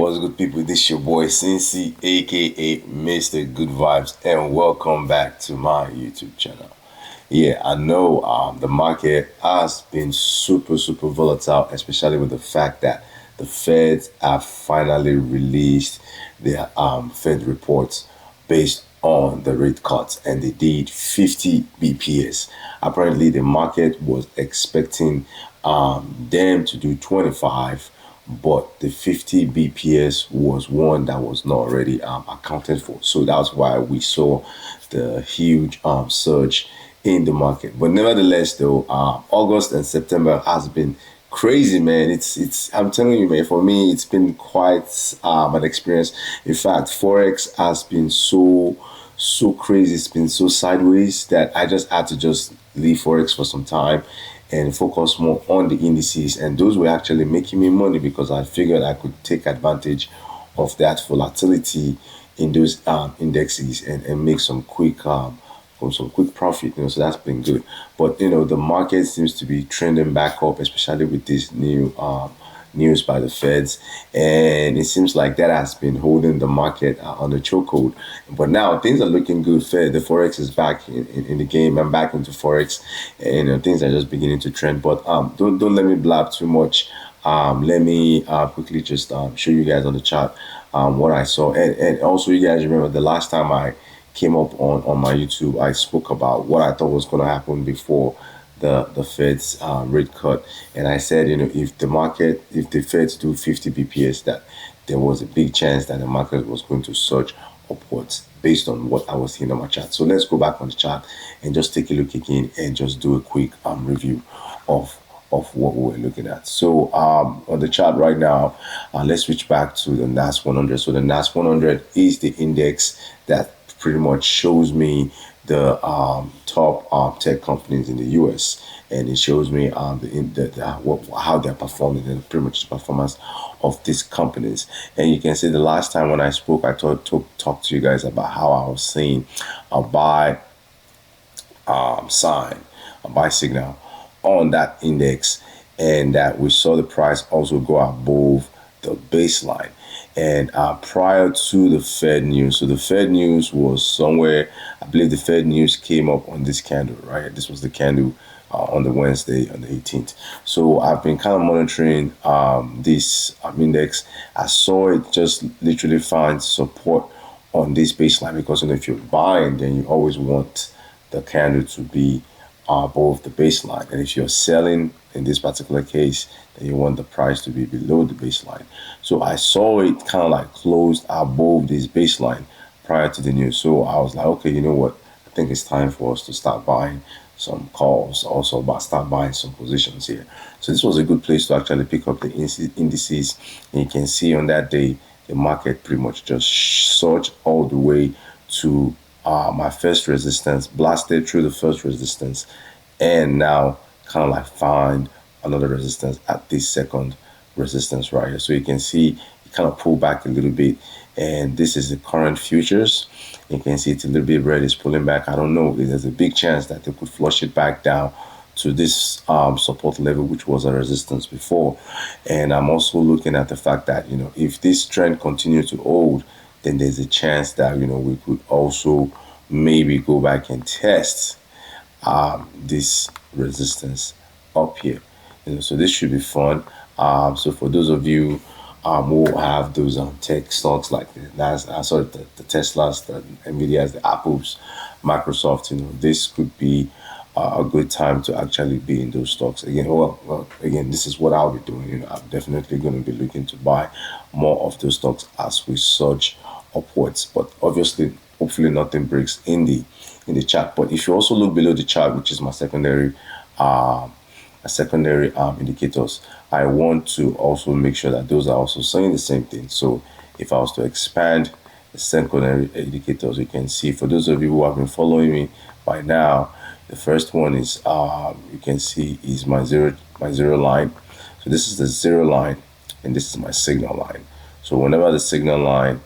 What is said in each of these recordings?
What's good, people? This your boy Cincy, aka Mr. Good Vibes, and welcome back to my YouTube channel. Yeah, I know the market has been super volatile, especially with the fact that the Feds have finally released their Fed reports based on the rate cuts, and they did 50 BPS. Apparently, the market was expecting them to do 25, but the 50 BPS was one that was not already accounted for. So that's why we saw the huge surge in the market. But nevertheless, though, August and September has been crazy, man. It's I'm telling you, man, for me it's been quite an experience. In fact, Forex has been so crazy, it's been so sideways that I just had to just leave Forex for some time and focus more on the indices, and those were actually making me money because I figured I could take advantage of that volatility in those indexes and make some quick from some quick profit, so that's been good. But the market seems to be trending back up, especially with this new news by the Feds, and it seems like that has been holding the market on the chokehold. But now things are looking good. The Forex is back in the game. I'm back into Forex, and things are just beginning to trend. But don't let me blab too much. Let me quickly just show you guys on the chart what I saw, and also you guys remember the last time I came up on my YouTube, I spoke about what I thought was going to happen before the Fed's rate cut, and I said, if the Feds do 50 BPS, that there was a big chance that the market was going to surge upwards based on what I was seeing on my chart. So let's go back on the chart and just take a look again and just do a quick review of what we were looking at. So on the chart right now, let's switch back to the NAS 100. So the NAS 100 is the index that pretty much shows me the top tech companies in the US, and it shows me how they're performing and pretty much the performance of these companies. And you can see the last time when I spoke, I talked to you guys about how I was seeing a buy sign, a buy signal on that index, and that we saw the price also go above the baseline. And prior to the Fed news, so the Fed news was somewhere, I believe the Fed news came up on this candle, right? This was the candle on the Wednesday, on the 18th. So I've been kind of monitoring this index. I saw it just literally find support on this baseline, because if you're buying, then you always want the candle to be above the baseline, and if you're selling in this particular case, then you want the price to be below the baseline. So I saw it kind of like closed above this baseline prior to the news. So I was like, okay, you know what? I think it's time for us to start buying some calls, also start buying some positions here. So this was a good place to actually pick up the indices. And you can see on that day, the market pretty much just surged all the way to my first resistance, blasted through the first resistance, and now kind of like find another resistance at this second resistance right here. So you can see it kind of pulled back a little bit, and this is the current futures. You can see it's a little bit red, it's pulling back. I don't know, there's a big chance that they could flush it back down to this support level, which was a resistance before. And I'm also looking at the fact that if this trend continues to hold, then there's a chance that we could also maybe go back and test this resistance up here. So this should be fun. So for those of you who have those tech stocks like the Teslas, the Nvidias, the Apples, Microsoft, this could be a good time to actually be in those stocks again. Again, this is what I'll be doing. I'm definitely going to be looking to buy more of those stocks as we surge upwards. But obviously, hopefully nothing breaks in the chart. But if you also look below the chart, which is my secondary indicators, I want to also make sure that those are also saying the same thing. So if I was to expand the secondary indicators, you can see, for those of you who have been following me by now, the first one is you can see is my zero line. So this is the zero line, and this is my signal line. So whenever the signal line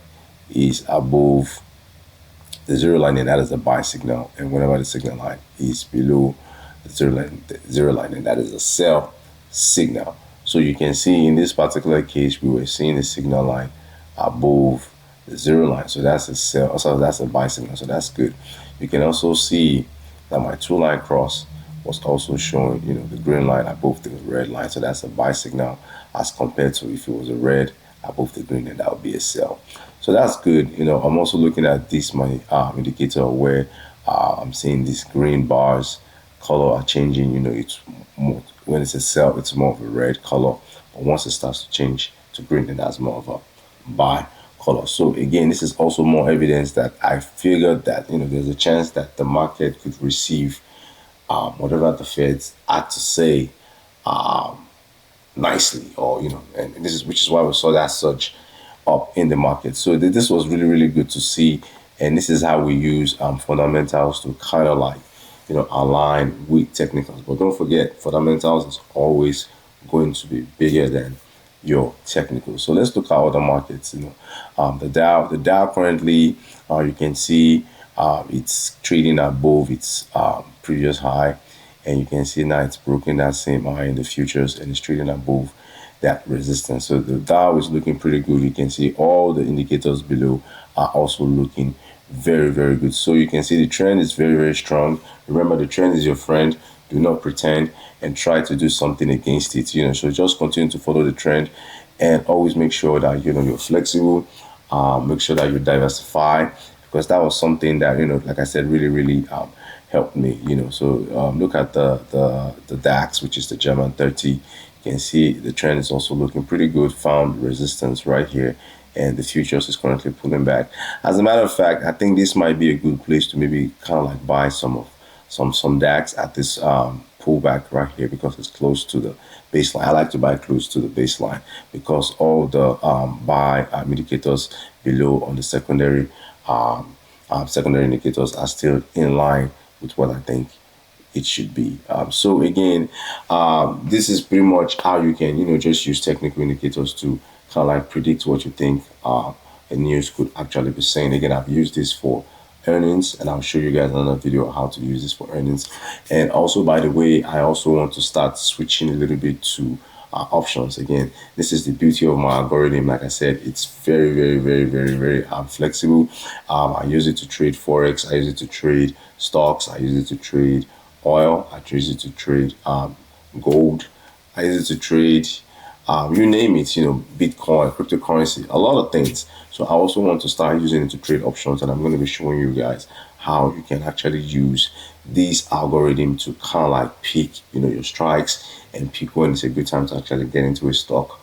is above the zero line, and that is the buy signal, and whenever the signal line is below the zero line, and that is a sell signal. So you can see in this particular case, we were seeing the signal line above the zero line. So that's a sell. So that's a buy signal. So that's good. You can also see that my two line cross was also showing, the green line above the red line. So that's a buy signal as compared to if it was a red above the green, then that would be a sell. So that's good. I'm also looking at this my indicator where I'm seeing these green bars color are changing. It's more, when it's a sell, it's more of a red color. But once it starts to change to green, then that's more of a buy color. So again, this is also more evidence that I figured that there's a chance that the market could receive whatever the Feds had to say nicely, or and this is which is why we saw that surge up in the market. So this was really really good to see, and this is how we use fundamentals to kind of like align with technicals. But don't forget, fundamentals is always going to be bigger than your technical. So let's look at other markets. The Dow currently, you can see it's trading above its previous high, and you can see now it's broken that same high in the futures and it's trading above that resistance. So the Dow is looking pretty good. You can see all the indicators below are also looking very very good. So you can see the trend is very very strong. Remember, the trend is your friend. Do not pretend and try to do something against it. So just continue to follow the trend, and always make sure that you're flexible. Make sure that you diversify, because that was something that like I said, really really helped me. So look at the DAX, which is the German 30. You can see the trend is also looking pretty good. Found resistance right here, and the futures is currently pulling back. As a matter of fact, I think this might be a good place to maybe kind of like buy some DAX at this pullback right here, because it's close to the baseline. I like to buy close to the baseline because all the buy indicators below on the secondary indicators are still in line with what I think it should be. So again, this is pretty much how you can just use technical indicators to kind of like predict what you think the news could actually be saying. Again, I've used this for earnings, and I'll show you guys another video on how to use this for earnings. And also, by the way, I also want to start switching a little bit to options. Again, this is the beauty of my algorithm. Like I said, it's very very very very very flexible. I use it to trade forex, I use it to trade stocks, I use it to trade oil, I use it to trade gold, I use it to trade you name it, Bitcoin, cryptocurrency, a lot of things. So I also want to start using it to trade options, and I'm going to be showing you guys how you can actually use this algorithm to kind of like pick, your strikes, and pick when it's a good time to actually get into a stock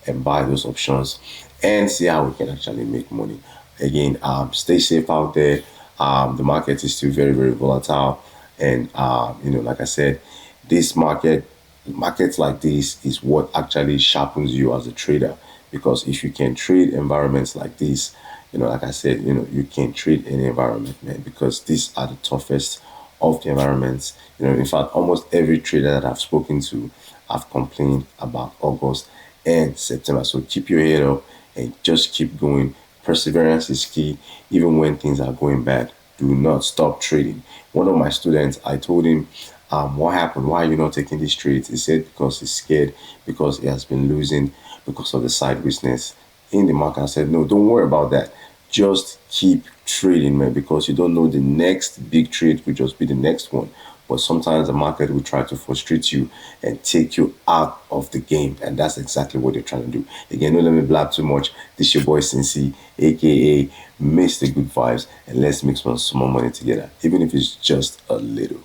and buy those options and see how we can actually make money. Again, stay safe out there. The market is still very, very volatile, and like I said, this markets like this is what actually sharpens you as a trader, because if you can trade environments like this, like I said, you can trade any environment, man, because these are the toughest of the environments. In fact, almost every trader that I've spoken to have complained about August and September. So keep your head up and just keep going. Perseverance is key. Even when things are going bad, do not stop trading. One of my students, I told him, what happened? Why are you not taking these trades? He said because he's scared, because he has been losing because of the sideways in the market. I said, no, don't worry about that. Just keep trading, man, because you don't know, the next big trade could just be the next one. But sometimes the market will try to frustrate you and take you out of the game. And that's exactly what they're trying to do. Again, don't let me blab too much. This is your boy Cincy, aka Mr. Good Vibes. And let's make some more money together, even if it's just a little.